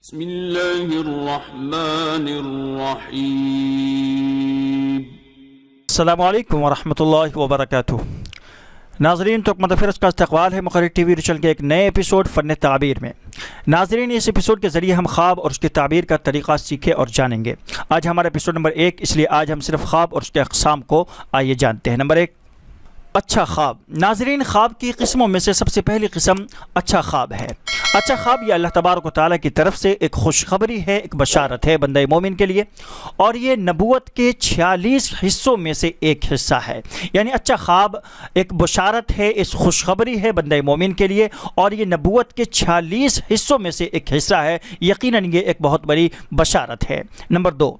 بسم اللہ الرحمن الرحیم۔ السلام علیکم ورحمۃ اللہ وبرکاتہ۔ ناظرین، تکمت افیئرز کا استقبال ہے مقرر ٹی وی ریچل کے ایک نئے ایپیسوڈ فن تعبیر میں۔ ناظرین، اس ایپیسوڈ کے ذریعے ہم خواب اور اس کی تعبیر کا طریقہ سیکھیں اور جانیں گے۔ آج ہمارا ایپیسوڈ نمبر 1، اس لیے آج ہم صرف خواب اور اس کے اقسام کو آئیے جانتے ہیں۔ نمبر 1، اچھا خواب۔ ناظرین، خواب کی قسموں میں سے سب سے پہلی قسم اچھا خواب ہے۔ اچھا خواب یہ اللہ تبارک و تعالیٰ کی طرف سے ایک خوشخبری ہے، ایک بشارت ہے بندہ مومن کے لیے، اور یہ نبوت کے 46 حصوں میں سے ایک حصہ ہے۔ یعنی اچھا خواب ایک بشارت ہے، اس خوشخبری ہے بندہ مومن کے لیے، اور یہ نبوت کے 46 حصوں میں سے ایک حصہ ہے۔ یقیناً یہ ایک بہت بڑی بشارت ہے۔ نمبر 2،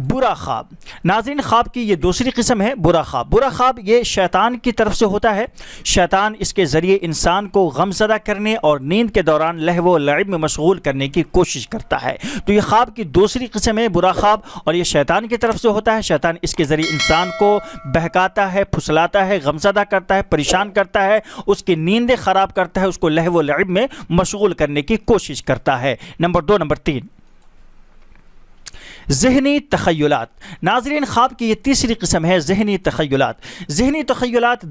برا خواب۔ ناظرین، خواب کی یہ دوسری قسم ہے برا خواب۔ برا خواب یہ شیطان کی طرف سے ہوتا ہے۔ شیطان اس کے ذریعے انسان کو غم زدہ کرنے اور نیند کے دوران لہو و لعب میں مشغول کرنے کی کوشش کرتا ہے۔ تو یہ خواب کی دوسری قسم ہے برا خواب، اور یہ شیطان کی طرف سے ہوتا ہے۔ شیطان اس کے ذریعے انسان کو بہکاتا ہے، پھسلاتا ہے، غم زدہ کرتا ہے، پریشان کرتا ہے، اس کی نیندیں خراب کرتا ہے، اس کو لہو و لعب میں مشغول کرنے کی کوشش کرتا ہے۔ نمبر 2، نمبر 3، ذہنی تخیلات۔ ناظرین، خواب کی یہ تیسری قسم ہے ذہنی تخیلات۔ ذہنی تخیلات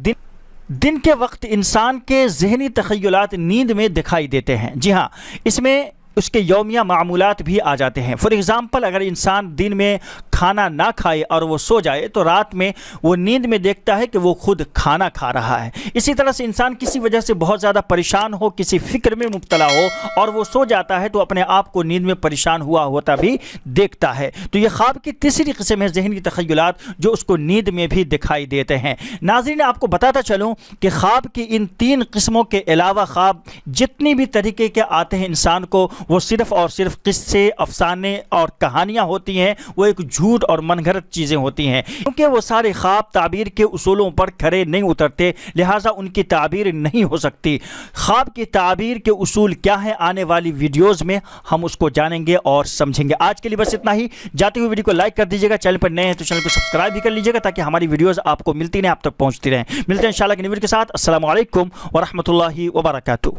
دن کے وقت انسان کے ذہنی تخیلات نیند میں دکھائی دیتے ہیں۔ جی ہاں، اس میں اس کے یومیہ معمولات بھی آ جاتے ہیں۔ فار ایگزامپل، اگر انسان دن میں کھانا نہ کھائے اور وہ سو جائے تو رات میں وہ نیند میں دیکھتا ہے کہ وہ خود کھانا کھا رہا ہے۔ اسی طرح سے انسان کسی وجہ سے بہت زیادہ پریشان ہو، کسی فکر میں مبتلا ہو اور وہ سو جاتا ہے تو اپنے آپ کو نیند میں پریشان ہوا ہوتا بھی دیکھتا ہے۔ تو یہ خواب کی تیسری قسم ہے ذہنی تخیلات، جو اس کو نیند میں بھی دکھائی دیتے ہیں۔ ناظرین، آپ کو بتاتا چلوں کہ خواب کی ان 3 قسموں کے علاوہ خواب جتنی بھی طریقے کے آتے ہیں انسان کو، وہ صرف اور صرف قصے، افسانے اور کہانیاں ہوتی ہیں۔ وہ ایک جھوٹ اور من گھڑت چیزیں ہوتی ہیں، کیونکہ وہ سارے خواب تعبیر کے اصولوں پر کھرے نہیں اترتے، لہٰذا ان کی تعبیر نہیں ہو سکتی۔ خواب کی تعبیر کے اصول کیا ہیں، آنے والی ویڈیوز میں ہم اس کو جانیں گے اور سمجھیں گے۔ آج کے لیے بس اتنا ہی۔ جاتے ہوئے ویڈیو کو لائک کر دیجیے گا، چینل پر نئے ہیں تو چینل کو سبسکرائب بھی کر لیجیے گا تاکہ ہماری ویڈیوز آپ کو ملتی رہیں، آپ تک پہنچتی رہیں۔ ملتے ہیں انشاءاللہ کی نئی ویڈیو کے ساتھ۔ السلام علیکم ورحمۃ اللہ وبرکاتہ۔